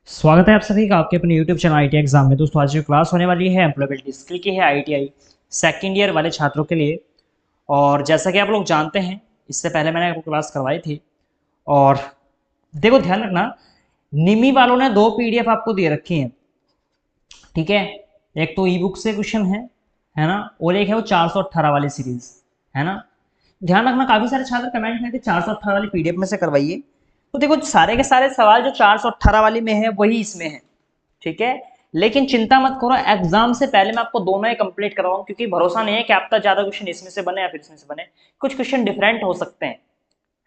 स्वागत है आप सभी का आपके अपने YouTube चैनल आईटीआई एग्जाम में। दोस्तों आज जो क्लास होने वाली है एम्प्लॉयबिलिटी स्किल की है आईटीआई सेकेंड ईयर वाले छात्रों के लिए। और जैसा कि आप लोग जानते हैं, इससे पहले मैंने आपको क्लास करवाई थी। और देखो ध्यान रखना, निमी वालों ने दो पीडीएफ आपको दे रखी हैं, ठीक है। एक तो ई बुक से क्वेश्चन है ना, और एक है वो 418 वाली सीरीज, है ना। ध्यान रखना, काफी सारे छात्र कमेंट में थे 418 वाली पीडीएफ में से करवाइए। तो देखो सारे के सारे सवाल जो 418 वाली में है वही इसमें है, ठीक है। लेकिन चिंता मत करो, एग्जाम से पहले मैं आपको दोनों ही कंप्लीट करवाऊं, क्योंकि भरोसा नहीं है कि आपका ज्यादा क्वेश्चन इसमें से बने या फिर इसमें से बने। कुछ क्वेश्चन डिफरेंट हो सकते हैं,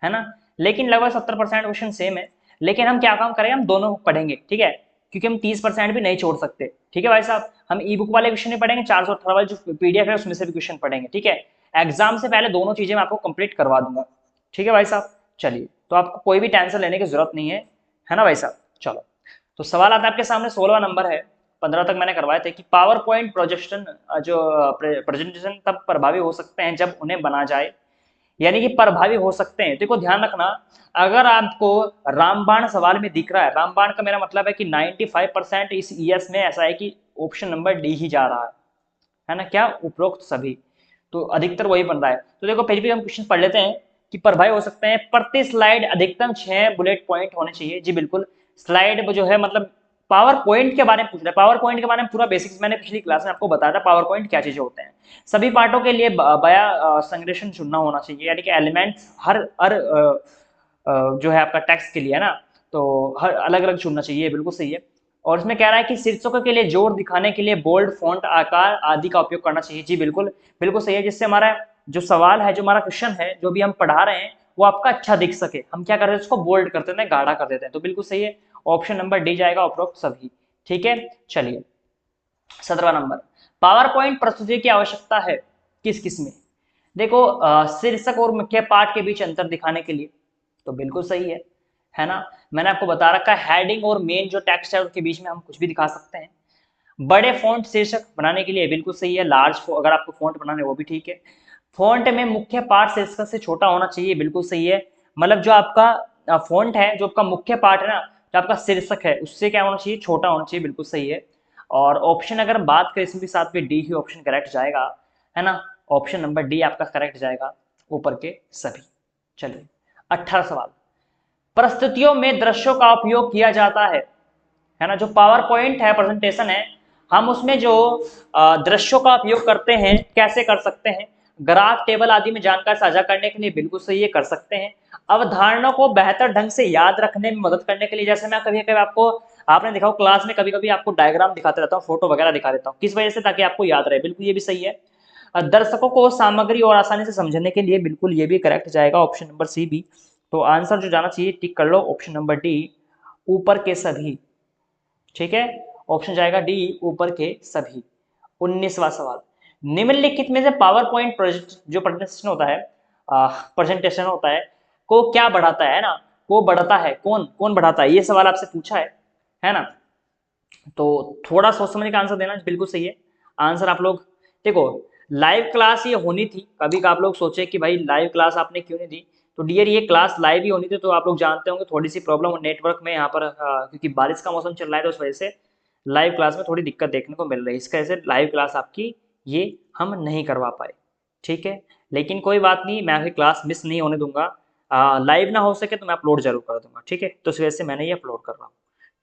है ना। लेकिन लगभग 70% क्वेश्चन सेम है। लेकिन हम क्या काम करेंगे, हम दोनों पढ़ेंगे, ठीक है। क्योंकि हम 30% भी नहीं छोड़ सकते, ठीक है भाई साहब। हम ई बुक वाले क्वेश्चन भी पढ़ेंगे, 418 वाले जो पीडीएफ है उसमें से भी क्वेश्चन पढ़ेंगे, ठीक है। एग्जाम से पहले दोनों चीजें मैं आपको कंप्लीट करवा दूंगा, ठीक है भाई साहब। चलिए, तो आपको कोई भी टेंशन लेने की जरूरत नहीं है ना भाई साहब। चलो, तो सवाल आता है आपके सामने, 16वां नंबर है। 15 तक मैंने करवाए थे कि पावर पॉइंट प्रोजेक्शन जो प्रेजेंटेशन तब प्रभावी हो सकते हैं जब उन्हें बना जाए, यानी कि प्रभावी हो सकते हैं। देखो ध्यान रखना, अगर आपको रामबाण सवाल में दिख रहा है, रामबाण का मेरा मतलब है कि 95% इस ईएस में ऐसा है कि ऑप्शन नंबर डी ही जा रहा है ना, क्या उपरोक्त सभी। तो अधिकतर वही बन रहा है। तो देखो फिर भी हम क्वेश्चन पढ़ लेते हैं कि प्रभावी हो सकते हैं। प्रति स्लाइड अधिकतम 6 बुलेट पॉइंट होने चाहिए। जी बिल्कुल, स्लाइड जो है मतलब पावर पॉइंट के बारे में पूछ रहा है। पावर पॉइंट के बारे में पूरा बेसिक्स मैंने पिछली क्लास में आपको बताया था, पावर पॉइंट क्या चीजें होते हैं। सभी पार्टों के लिए बया संग्रहण चुनना होना चाहिए, यानी कि एलिमेंट्स हर जो है आपका टेक्स्ट के लिए, है ना। तो हर अलग अलग चुनना चाहिए, बिल्कुल सही है। और इसमें कह रहा है कि शीर्षकों के लिए जोर दिखाने के लिए बोल्ड फॉन्ट आकार आदि का उपयोग करना चाहिए। जी बिल्कुल, बिल्कुल सही है। जिससे हमारा जो सवाल है, जो हमारा क्वेश्चन है, जो भी हम पढ़ा रहे हैं, वो आपका अच्छा दिख सके, हम क्या करते हैं, उसको बोल्ड कर देते हैं, गाढ़ा कर देते हैं। तो बिल्कुल सही है, ऑप्शन नंबर डी जाएगा, उपरोक्त सभी, ठीक है। चलिए, 17वां नंबर, पावर पॉइंट प्रस्तुति की आवश्यकता है किस किस में। देखो शीर्षक और मुख्य पाठ के बीच अंतर दिखाने के लिए, तो बिल्कुल सही है ना। मैंने आपको बता रखा है, हेडिंग और मेन जो टेक्स्ट है उसके बीच में हम कुछ भी दिखा सकते हैं। बड़े फॉन्ट शीर्षक बनाने के लिए बिल्कुल सही है। लार्ज अगर आपको फॉन्ट बनाना है वो भी ठीक है। फॉन्ट में मुख्य पार्ट शीर्षक से छोटा होना चाहिए, बिल्कुल सही है। मतलब जो आपका फॉन्ट है, जो आपका मुख्य पार्ट है ना, जो आपका शीर्षक है, उससे क्या होना चाहिए, छोटा होना चाहिए, बिल्कुल सही है। और ऑप्शन अगर हम बात करें इसमें भी साथ में डी ही ऑप्शन करेक्ट जाएगा, है ना। ऑप्शन नंबर डी आपका करेक्ट जाएगा, ऊपर के सभी। चलिए, 18 सवाल, प्रस्तुतियों में दृश्यों का उपयोग किया जाता है ना। जो पावर पॉइंट है, प्रेजेंटेशन है, हम उसमें जो दृश्यों का उपयोग करते हैं, कैसे कर सकते हैं, ग्राफ टेबल आदि में जानकारी साझा करने के लिए, बिल्कुल सही है, कर सकते हैं। अवधारणा को बेहतर ढंग से याद रखने में मदद करने के लिए, जैसे मैं कभी कभी आपको, आपने देखा हो क्लास में कभी कभी आपको डायग्राम दिखाते रहता हूँ, फोटो वगैरह दिखा देता हूँ, किस वजह से, ताकि आपको याद रहे, बिल्कुल ये भी सही है। दर्शकों को सामग्री और आसानी से समझने के लिए, बिल्कुल ये भी करेक्ट जाएगा, ऑप्शन नंबर सी भी। तो आंसर जो जाना चाहिए, टिक कर लो, ऑप्शन नंबर डी, ऊपर के सभी, ठीक है। ऑप्शन जाएगा डी, ऊपर के सभी। 19वां सवाल, निम्नलिखित में से पावर पॉइंट जो प्रेजेंटेशन होता है, प्रेजेंटेशन होता है, को क्या बढ़ाता है ना, को बढ़ाता है, कौन कौन बढ़ाता है, ये सवाल आपसे पूछा है ना। तो थोड़ा सोच समझ का आंसर देना, बिल्कुल सही है। आंसर आप लोग देखो, लाइव क्लास ये होनी थी, कभी का आप लोग सोचे कि भाई लाइव क्लास आपने क्यों नहीं दी। तो डियर, ये क्लास लाइव ही होनी थी, तो आप लोग जानते होंगे थोड़ी सी प्रॉब्लम नेटवर्क में यहाँ पर, क्योंकि बारिश का मौसम चल रहा है, तो उस वजह से लाइव क्लास में थोड़ी दिक्कत देखने को मिल रही है। इसका ऐसे लाइव क्लास आपकी ये हम नहीं करवा पाए, ठीक है। लेकिन कोई बात नहीं, मैं आपकी क्लास मिस नहीं होने दूंगा। लाइव ना हो सके तो मैं अपलोड जरूर कर दूंगा, ठीक है। तो इस वजह से मैंने ये अपलोड कर रहा हूँ,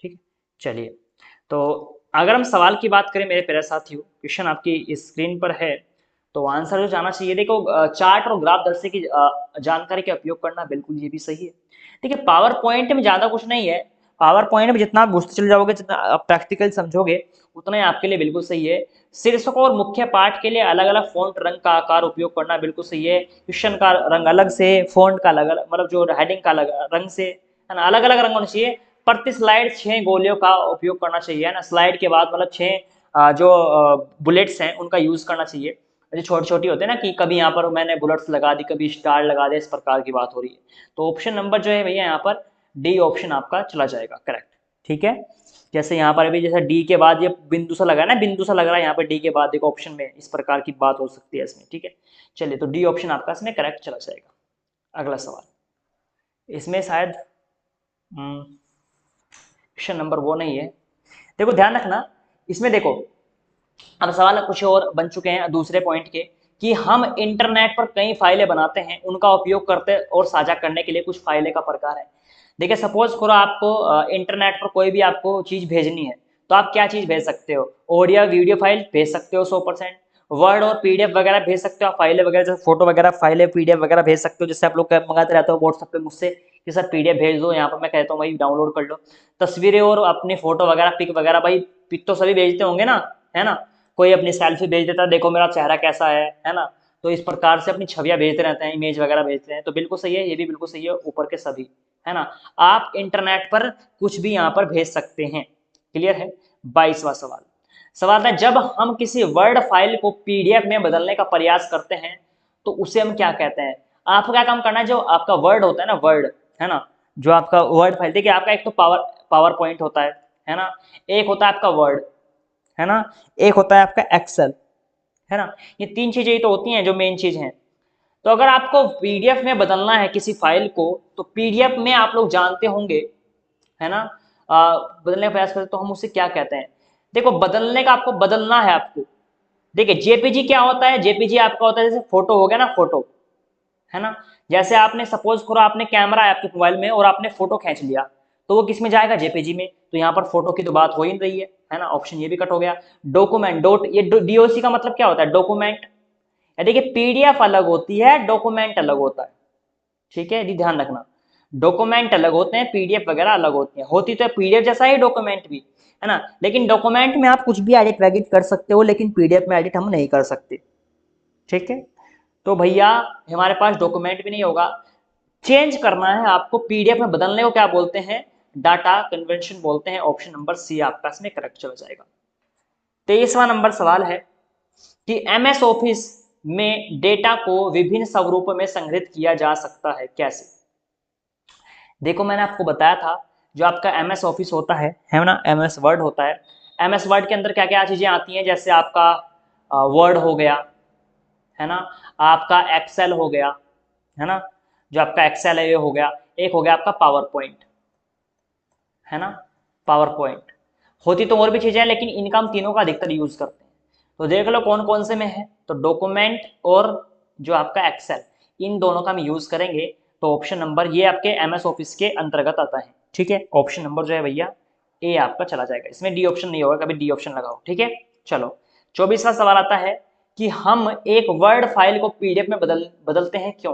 ठीक है। चलिए, तो अगर हम सवाल की बात करें मेरे प्यारे साथियों, क्वेश्चन आपकी स्क्रीन पर है। तो आंसर जो जाना चाहिए, देखो चार्ट और ग्राफ दर्शे की जानकारी का उपयोग करना, बिल्कुल ये भी सही है। देखिए, पावर पॉइंट में ज्यादा कुछ नहीं है। पावर पॉइंट में जितना आप घुसते चले जाओगे, जितना आप प्रैक्टिकल समझोगे, उतना ही आपके लिए बिल्कुल सही है। शीर्षकों और मुख्य पाठ के लिए अलग अलग फॉन्ट रंग का आकार उपयोग करना, बिल्कुल सही है। क्वेश्चन का रंग अलग से, फॉन्ट का अलग अलग, मतलब जो हेडिंग का अलग रंग से, है ना, अलग अलग रंग होना चाहिए। प्रति स्लाइड 6 गोलियों का उपयोग करना चाहिए, है ना। स्लाइड के बाद मतलब 6 जो बुलेट्स हैं उनका यूज करना चाहिए। जो छोटी छोटी होते हैं ना, कि कभी यहाँ पर मैंने बुलेट्स लगा दी, कभी स्टार लगा दिया, इस प्रकार की बात हो रही है। तो ऑप्शन नंबर जो है भैया यहाँ पर डी ऑप्शन आपका चला जाएगा, करेक्ट, ठीक है। जैसे यहाँ पर अभी जैसे डी के बाद ये बिंदु सा लगा है ना, बिंदु सा लग रहा है यहाँ पर डी के बाद, एक ऑप्शन में इस प्रकार की बात हो सकती है इसमें, ठीक है। चलिए, तो डी ऑप्शन आपका इसमें करेक्ट चला जाएगा। अगला सवाल, इसमें शायद ऑप्शन नंबर वो नहीं है। देखो ध्यान रखना इसमें, देखो अब सवाल कुछ और बन चुके हैं दूसरे पॉइंट के, कि हम इंटरनेट पर कई फाइलें बनाते हैं, उनका उपयोग करते और साझा करने के लिए कुछ फाइलें का प्रकार है। देखिए सपोज करो आपको इंटरनेट पर कोई भी आपको चीज़ भेजनी है, तो आप क्या चीज़ भेज सकते हो, ऑडियो वीडियो फाइल भेज सकते हो 100%, वर्ड और पीडीएफ वगैरह भेज सकते हो, आप फाइलें वगैरह जैसे फोटो वगैरह फाइलें पीडीएफ वगैरह भेज सकते हो, जैसे आप लोग मंगाते रहते हो व्हाट्सएप पे मुझसे कि सर पीडीएफ भेज दो, यहाँ पर मैं कहता हूँ भाई डाउनलोड कर लो। तस्वीरें और अपनी फोटो वगैरह पिक वगैरह, भाई पिक तो सभी भेजते होंगे ना, है ना, कोई अपनी सेल्फी भेज देता है, देखो मेरा चेहरा कैसा है ना, तो इस प्रकार से अपनी छवियां भेजते रहते हैं, इमेज वगैरह भेजते हैं, तो बिल्कुल सही है, ये भी बिल्कुल सही है, ऊपर के सभी, है ना। आप इंटरनेट पर कुछ भी यहाँ पर भेज सकते हैं। क्लियर है। 22वां सवाल, सवाल है जब हम किसी वर्ड फाइल को पीडीएफ में बदलने का प्रयास करते हैं तो उसे हम क्या कहते हैं। आपको क्या काम करना है, जो आपका वर्ड होता है ना, वर्ड, है ना, जो आपका वर्ड फाइल, देखिए आपका एक तो पावर पॉइंट होता है ना, एक होता है आपका वर्ड, है ना, एक होता है आपका एक्सेल, है ना, ये तीन चीजें ही तो होती हैं जो मेन चीज हैं। तो अगर आपको पीडीएफ में बदलना है किसी फाइल को, तो पीडीएफ में आप लोग जानते होंगे, है ना, बदलने का प्रयास करते तो हम उसे क्या कहते हैं। देखो बदलने का, आपको बदलना है आपको, देखिए जेपीजी क्या होता है, जेपीजी आपका होता है जैसे फोटो हो गया ना, फोटो, है ना, जैसे आपने सपोज करो आपने कैमरा है आपके मोबाइल में और आपने फोटो खींच लिया, तो वो किस में जाएगा, जेपीजी में, तो यहाँ पर फोटो की तो बात हो ही नहीं रही है ना, ऑप्शन ये भी कट हो गया। डॉक्यूमेंट, डॉट, ये डीओसी का मतलब क्या होता है, डॉक्यूमेंट, देखिए पीडीएफ अलग होती है, डॉक्यूमेंट अलग होता है, ठीक है, यदि ध्यान रखना, डॉक्यूमेंट अलग होते हैं, पीडीएफ वगैरह अलग होती है, होती तो पीडीएफ जैसा ही डॉक्यूमेंट भी, है ना, लेकिन डॉक्यूमेंट में आप कुछ भी एडिट वैडिट कर सकते हो, लेकिन पीडीएफ में एडिट हम नहीं कर सकते, ठीक है। तो भैया हमारे पास डॉक्यूमेंट भी नहीं होगा, चेंज करना है आपको पीडीएफ में बदलने को क्या बोलते हैं, डाटा कन्वर्शन बोलते हैं, ऑप्शन नंबर सी आपका इसमें करेक्ट चला जाएगा। 23वां नंबर सवाल है कि एमएस ऑफिस में डेटा को विभिन्न स्वरूपों में संग्रहित किया जा सकता है, कैसे। देखो मैंने आपको बताया था, जो आपका एमएस ऑफिस होता है ना, एमएस वर्ड होता है, एमएस वर्ड के अंदर क्या क्या चीजें आती हैं, जैसे आपका वर्ड हो गया, है ना, आपका एक्सेल हो गया, है ना, जो आपका एक्सेल है ये हो गया, एक हो गया आपका पावर पॉइंट, है ना, पावर पॉइंट, होती तो और भी चीजें हैं लेकिन इनका हम तीनों का अधिकतर यूज करते हैं। तो देख लो कौन कौन से में है, तो डॉक्यूमेंट और जो आपका एक्सेल, इन दोनों का हम यूज करेंगे, तो ऑप्शन नंबर ये आपके एमएस ऑफिस के अंतर्गत आता है, ठीक है, ऑप्शन नंबर जो है भैया ए आपका चला जाएगा, इसमें डी ऑप्शन नहीं होगा, कभी डी ऑप्शन लगाओ, ठीक है। चलो 24वां सवाल आता है कि हम एक वर्ड फाइल को पीडीएफ में बदलते हैं क्यों।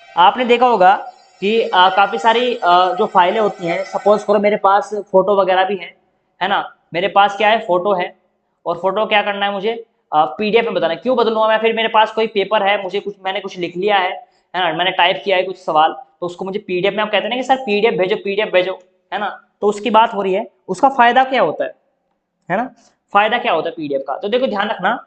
आपने देखा होगा कि काफी सारी जो फाइलें होती हैं, सपोज करो मेरे पास फोटो वगैरह भी है ना, मेरे पास क्या है, फोटो है, और फोटो क्या करना है मुझे, पीडीएफ में बताना है, क्यों बदलूंगा मैं, फिर मेरे पास कोई पेपर है, मुझे कुछ, मैंने कुछ लिख लिया है ना, मैंने टाइप किया है कुछ सवाल, तो उसको मुझे पीडीएफ में, आप कहते हैं ना कि सर पीडीएफ भेजो, पीडीएफ भेजो, है ना, तो उसकी बात हो रही है, उसका फायदा क्या होता है ना, फायदा क्या होता है पीडीएफ का, तो देखो ध्यान रखना,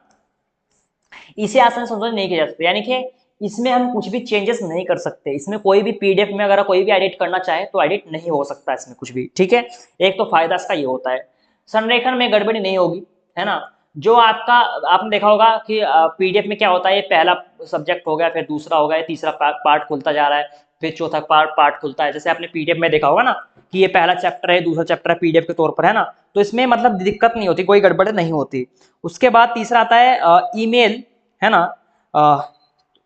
इसे आसान संशोधन नहीं किया जा सकता, यानी कि इसमें हम कुछ भी चेंजेस नहीं कर सकते, इसमें कोई भी पीडीएफ में अगर कोई भी एडिट करना चाहे तो एडिट नहीं हो सकता इसमें कुछ भी, ठीक है। एक तो फायदा इसका ये होता है, संरेखण में गड़बड़ी नहीं होगी, है ना, जो आपका, आपने देखा होगा कि पीडीएफ में क्या होता है, ये पहला सब्जेक्ट हो गया, फिर दूसरा हो गया, तीसरा पार्ट खुलता जा रहा है, फिर चौथा पार्ट खुलता है, जैसे आपने पीडीएफ में देखा होगा ना कि ये पहला चैप्टर है, दूसरा चैप्टर है पीडीएफ के तौर पर, है ना, तो इसमें मतलब दिक्कत नहीं होती, कोई गड़बड़ नहीं होती। उसके बाद तीसरा आता है ईमेल, है ना,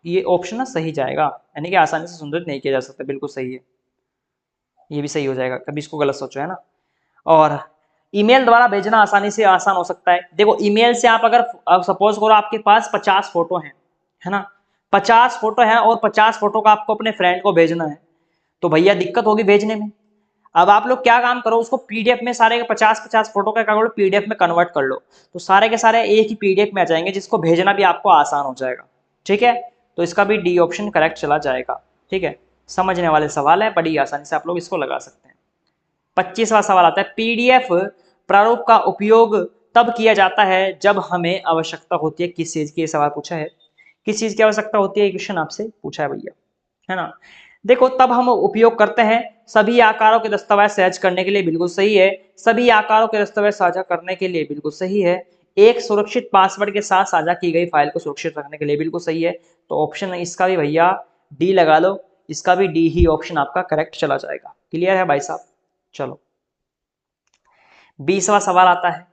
ये ऑप्शन ना सही जाएगा, यानी कि आसानी से संशोधित नहीं किया जा सकता, बिल्कुल सही है, ये भी सही हो जाएगा, कभी इसको गलत सोचो, है ना। और ईमेल द्वारा भेजना आसानी से आसान हो सकता है, देखो ईमेल से आप अगर सपोज करो आपके पास 50 फोटो हैं, है ना, 50 फोटो है और 50 फोटो का आपको अपने फ्रेंड को भेजना है, तो भैया दिक्कत होगी भेजने में। अब आप लोग क्या काम करो, उसको पीडीएफ में सारे के 50 फोटो का क्या करो, पीडीएफ में कन्वर्ट कर लो, तो सारे के सारे एक ही पीडीएफ में आ जाएंगे, जिसको भेजना भी आपको आसान हो जाएगा, ठीक है। तो इसका भी डी ऑप्शन करेक्ट चला जाएगा, ठीक है, समझने वाले सवाल है, बड़ी आसानी से आप लोग इसको लगा सकते हैं। 25वां सवाल आता है, पीडीएफ प्रारूप का उपयोग तब किया जाता है जब हमें आवश्यकता होती है, किस चीज की, सवाल पूछा है, किस चीज की आवश्यकता होती है, क्वेश्चन आपसे पूछा है भैया, है ना। देखो तब हम उपयोग करते हैं सभी आकारों के दस्तावेज सहज करने के लिए, बिल्कुल सही है, सभी आकारों के दस्तावेज साझा करने के लिए, बिल्कुल सही है, एक सुरक्षित पासवर्ड के साथ साझा की गई फाइल को सुरक्षित रखने के लिए, बिल्कुल सही है, तो ऑप्शन इसका भी भैया डी लगा लो, इसका भी डी ही ऑप्शन आपका करेक्ट चला जाएगा। क्लियर है भाई साहब, चलो 20वां सवाल आता है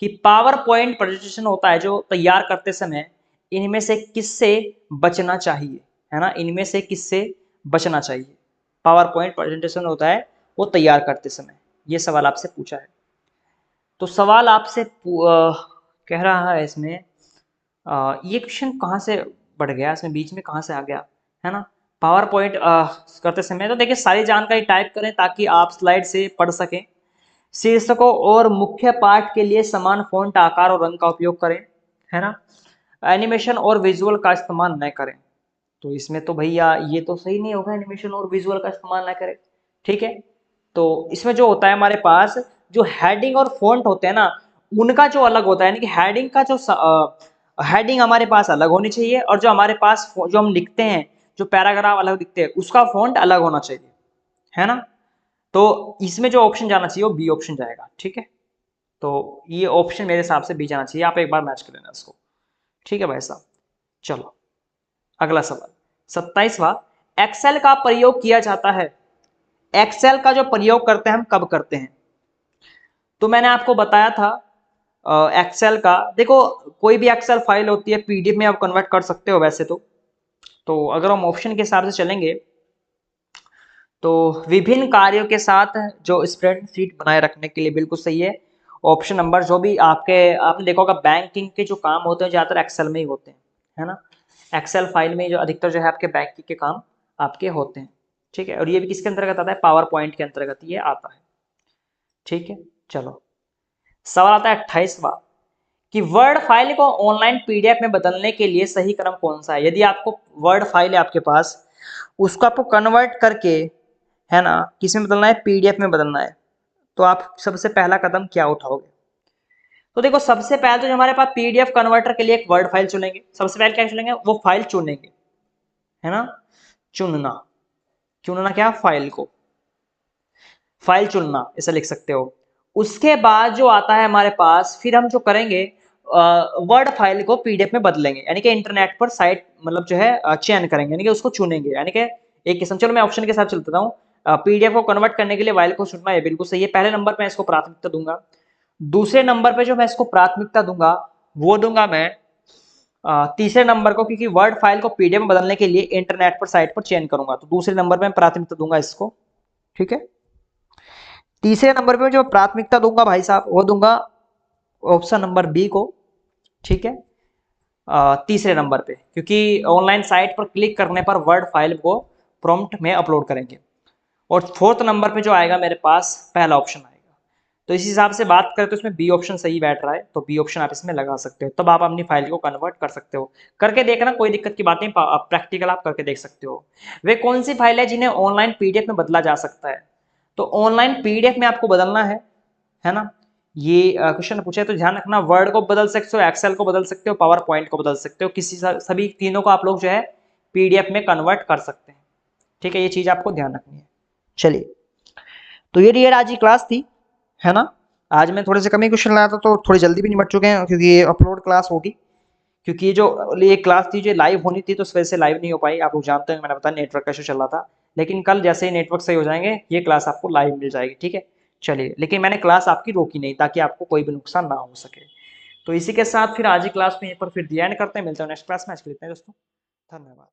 कि पावर पॉइंट प्रेजेंटेशन होता है जो तैयार करते समय इनमें से किससे बचना चाहिए, है ना, इनमें से किससे बचना चाहिए। पावर पॉइंट प्रेजेंटेशन होता है वो तैयार करते समय, ये सवाल आपसे पूछा है। तो सवाल आपसे कह रहा है इसमें ये क्वेश्चन कहाँ से बढ़ गया, इसमें बीच में कहाँ से आ गया, है ना। पावर पॉइंट करते समय तो देखिए सारी जानकारी टाइप करें ताकि आप स्लाइड से पढ़ सकें। शीर्षकों और मुख्य पाठ के लिए समान फॉन्ट आकार और रंग का उपयोग करें, है ना। एनिमेशन और विजुअल का इस्तेमाल न करें। तो इसमें तो भैया ये तो सही नहीं होगा, एनिमेशन और विजुअल का इस्तेमाल ना करें, ठीक है। तो इसमें जो होता है हमारे पास जो हेडिंग और फॉन्ट होते हैं ना, उनका जो अलग होता है, यानी कि हेडिंग का जो हेडिंग हमारे पास अलग होनी चाहिए और जो हमारे पास जो हम लिखते हैं, जो पैराग्राफ अलग लिखते हैं, उसका फॉन्ट अलग होना चाहिए, है ना। तो इसमें जो ऑप्शन जाना चाहिए वो बी ऑप्शन जाएगा, ठीक है। तो ये ऑप्शन मेरे हिसाब से बी जाना चाहिए, आप एक बार मैच कर लेना इसको, ठीक है भाई साहब। चलो अगला सवाल 27वां, एक्सेल का प्रयोग किया जाता है। एक्सेल का जो प्रयोग करते हैं हम कब करते हैं। तो मैंने आपको बताया था एक्सेल का, देखो कोई भी एक्सेल फाइल होती है पीडीएफ में आप कन्वर्ट कर सकते हो वैसे तो अगर हम ऑप्शन के हिसाब से चलेंगे तो विभिन्न कार्यों के साथ जो स्प्रेडशीट बनाए रखने के लिए बिल्कुल सही है। ऑप्शन नंबर जो भी आपने देखा होगा बैंकिंग के जो काम होते हैं ज्यादातर एक्सेल में ही होते हैं, है ना। एक्सेल फाइल में जो अधिकतर जो है आपके बैंकिंग के काम आपके होते हैं, ठीक है। और ये भी किसके अंतर्गत आता है, पावर पॉइंट के अंतर्गत ये आता है, ठीक है। चलो सवाल आता है 28वां कि वर्ड फाइल को ऑनलाइन पीडीएफ में बदलने के लिए सही क्रम कौन सा है। यदि आपको वर्ड फाइल है आपके पास, उसको आपको कन्वर्ट करके, है ना, किस में बदलना है, पीडीएफ में बदलना है, तो आप सबसे पहला कदम क्या उठाओगे। तो देखो सबसे पहले तो जो हमारे पास पीडीएफ कन्वर्टर के लिए एक वर्ड फाइल चुनेंगे, सबसे पहले क्या चुनेंगे, वो फाइल चुनेंगे, है ना। चुनना, चुनना क्या, फाइल को, फाइल चुनना ऐसा लिख सकते हो। उसके बाद जो आता है हमारे पास, फिर हम जो करेंगे वर्ड फाइल को पीडीएफ में बदलेंगे, यानी कि इंटरनेट पर साइट मतलब जो है चयन करेंगे, यानी कि उसको चुनेंगे, यानी कि एक किस्म, चलो मैं ऑप्शन के साथ चलता हूँ। पीडीएफ को कन्वर्ट करने के लिए फाइल को चुनना है, बिल्कुल सही है। पहले नंबर पे इसको प्राथमिकता दूंगा। दूसरे नंबर पे जो मैं इसको प्राथमिकता दूंगा वो दूंगा मैं तीसरे नंबर को, क्योंकि वर्ड फाइल को पीडीएफ में बदलने के लिए इंटरनेट पर साइट पर चयन करूंगा, तो दूसरे नंबर पे मैं प्राथमिकता दूंगा इसको, ठीक है। तीसरे नंबर पे जो प्राथमिकता दूंगा भाई साहब वो दूंगा ऑप्शन नंबर बी को, ठीक है। तीसरे नंबर पे, क्योंकि ऑनलाइन साइट पर क्लिक करने पर वर्ड फाइल को प्रॉम्प्ट में अपलोड करेंगे। और फोर्थ नंबर पे जो आएगा मेरे पास पहला ऑप्शन आएगा। तो इस हिसाब से बात करें तो इसमें बी ऑप्शन सही बैठ रहा है, तो बी ऑप्शन आप इसमें लगा सकते हो, तब आप अपनी फाइल को कन्वर्ट कर सकते हो। करके देखना, कोई दिक्कत की बात नहीं, प्रैक्टिकल आप करके देख सकते हो। वे कौन सी फाइल है जिन्हें ऑनलाइन पीडीएफ में बदला जा सकता है। तो ऑनलाइन पीडीएफ में आपको बदलना है ना। ये क्वेश्चन पूछा है तो ध्यान रखना, वर्ड को बदल सकते हो, एक्सेल को बदल सकते हो, पावर पॉइंट को बदल सकते हो, किसी सभी तीनों को आप लोग जो है पीडीएफ में कन्वर्ट कर सकते हैं, ठीक है। ये चीज आपको ध्यान रखनी है। चलिए तो ये आज की क्लास थी, है ना। आज मैं थोड़े से कम ही क्वेश्चन लाया था तो थोड़ी जल्दी भी निपट चुके हैं, क्योंकि ये अपलोड क्लास होगी, क्योंकि ये जो ये क्लास थी जो लाइव होनी थी तो उस वजह से लाइव नहीं हो पाई। आप लोग जानते हैं, मैंने बताया नेटवर्क का इशू चल रहा था। लेकिन कल जैसे ही नेटवर्क सही हो जाएंगे ये क्लास आपको लाइव मिल जाएगी, ठीक है। चलिए, लेकिन मैंने क्लास आपकी रोकी नहीं ताकि आपको कोई भी नुकसान ना हो सके। तो इसी के साथ फिर आज की क्लास में यहीं पर फिर दी एंड करते हैं, मिलते हैं नेक्स्ट क्लास में। आज के लिए इतना ही दोस्तों, धन्यवाद।